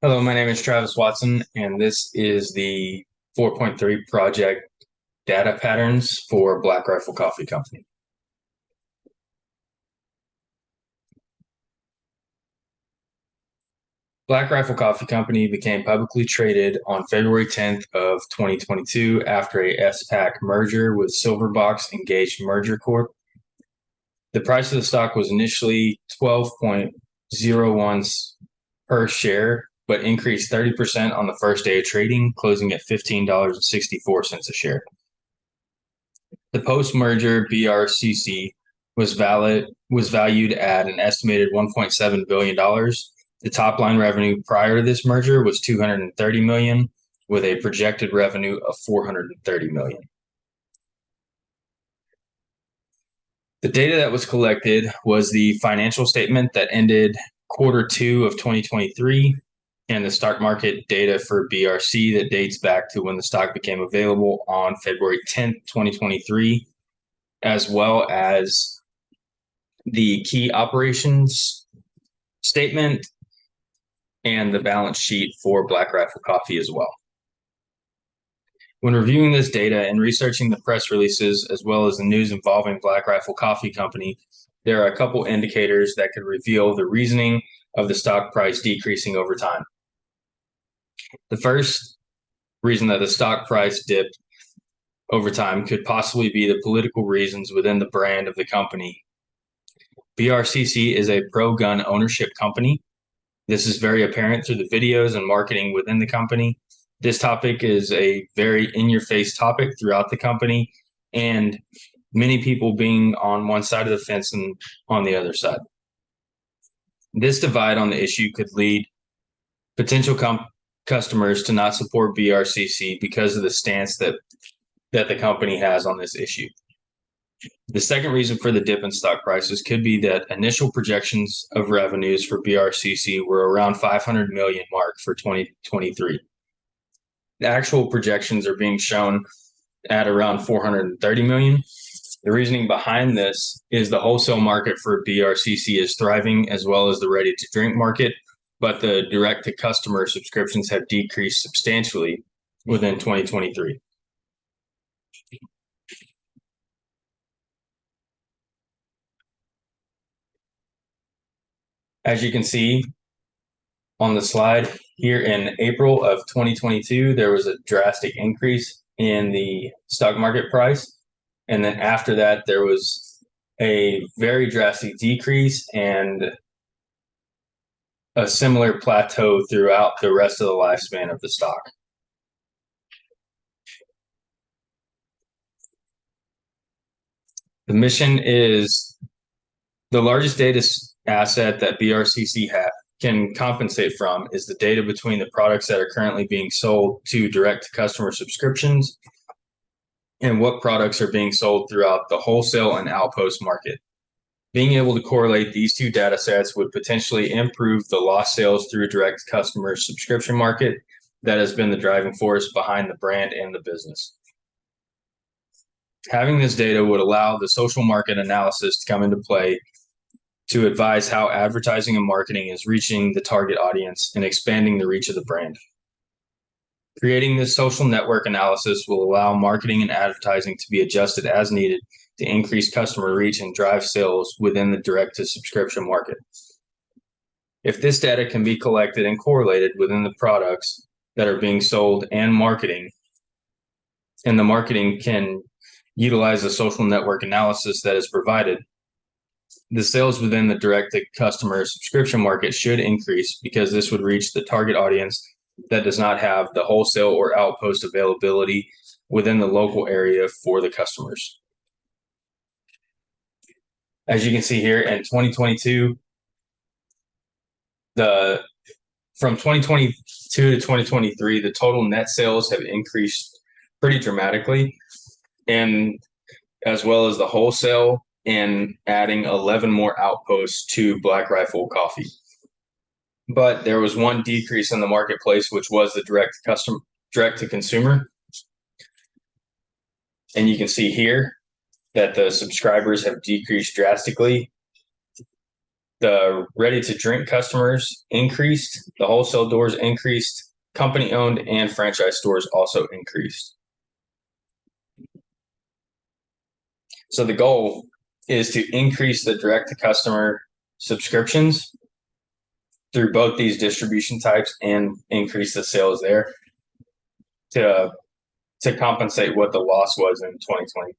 Hello, my name is Travis Watson, and this is the 4.3 project data patterns for Black Rifle Coffee Company. Black Rifle Coffee Company became publicly traded on February 10th of 2022 after a SPAC merger with Silverbox Engaged Merger Corp. The price of the stock was initially 12.01 per share, but increased 30% on the first day of trading, closing at $15.64 a share. The post-merger BRCC was valued at an estimated $1.7 billion. The top line revenue prior to this merger was $230 million, with a projected revenue of $430 million. The data that was collected was the financial statement that ended Q2 of 2023 and the stock market data for BRC that dates back to when the stock became available on February 10th, 2023, as well as the key operations statement and the balance sheet for Black Rifle Coffee as well. When reviewing this data and researching the press releases as well as the news involving Black Rifle Coffee Company, there are a couple indicators that could reveal the reasoning of the stock price decreasing over time. The first reason that the stock price dipped over time could possibly be the political reasons within the brand of the company. BRCC is a pro-gun ownership company. This is very apparent through the videos and marketing within the company. This topic is a very in-your-face topic throughout the company, and many people being on one side of the fence and on the other side. This divide on the issue could lead potential customers to not support BRCC because of the stance that the company has on this issue. The second reason for the dip in stock prices could be that initial projections of revenues for BRCC were around 500 million mark for 2023. The actual projections are being shown at around 430 million. The reasoning behind this is the wholesale market for BRCC is thriving, as well as the ready-to-drink market, but the direct-to-customer subscriptions have decreased substantially within 2023. As you can see on the slide here, in April of 2022, there was a drastic increase in the stock market price. And then after that, there was a very drastic decrease and a similar plateau throughout the rest of the lifespan of the stock. The mission is the largest data asset that BRCC can compensate from is the data between the products that are currently being sold to direct-to-customer subscriptions and what products are being sold throughout the wholesale and outpost market. Being able to correlate these two data sets would potentially improve the lost sales through direct-to-customer subscription market that has been the driving force behind the brand and the business. Having this data would allow the social market analysis to come into play to advise how advertising and marketing is reaching the target audience and expanding the reach of the brand. Creating this social network analysis will allow marketing and advertising to be adjusted as needed to increase customer reach and drive sales within the direct-to-subscription market. If this data can be collected and correlated within the products that are being sold and marketing, and the marketing can utilize the social network analysis that is provided, the sales within the direct-to-customer subscription market should increase because this would reach the target audience that does not have the wholesale or outpost availability within the local area for the customers. As you can see here, in 2022, from 2022 to 2023, the total net sales have increased pretty dramatically, and as well as the wholesale, and adding 11 more outposts to Black Rifle Coffee. But there was one decrease in the marketplace, which was the direct-to-consumer. And you can see here that the subscribers have decreased drastically. The ready-to-drink customers increased. The wholesale doors increased. Company-owned and franchise stores also increased. So the goal is to increase the direct-to-customer subscriptions through both these distribution types and increase the sales there to compensate what the loss was in 2020.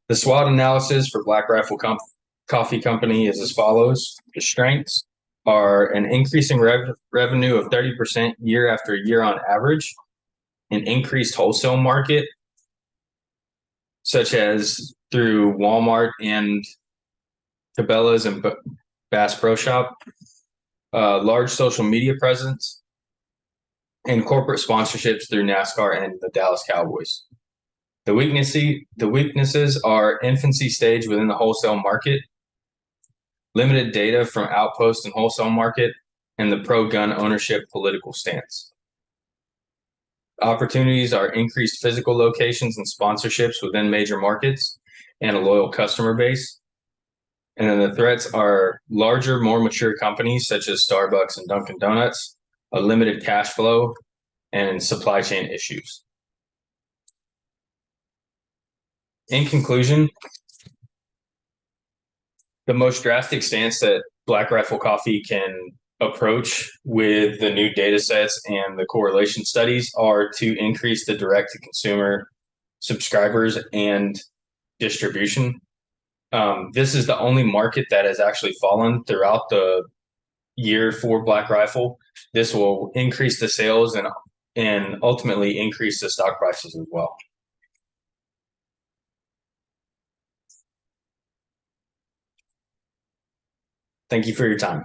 The SWOT analysis for Black Rifle Coffee Company is as follows. The strengths are an increasing revenue of 30% year after year on average, an increased wholesale market, such as through Walmart and Cabela's and Bass Pro Shop, large social media presence, and corporate sponsorships through NASCAR and the Dallas Cowboys. The weaknesses are infancy stage within the wholesale market, limited data from outpost and wholesale market, and the pro-gun ownership political stance. Opportunities are increased physical locations and sponsorships within major markets and a loyal customer base. And then the threats are larger, more mature companies such as Starbucks and Dunkin' Donuts, a limited cash flow, and supply chain issues. In conclusion, the most drastic stance that Black Rifle Coffee can approach with the new data sets and the correlation studies are to increase the direct-to-consumer subscribers and distribution. This is the only market that has actually fallen throughout the year for Black Rifle. This will increase the sales and ultimately increase the stock prices as well. Thank you for your time.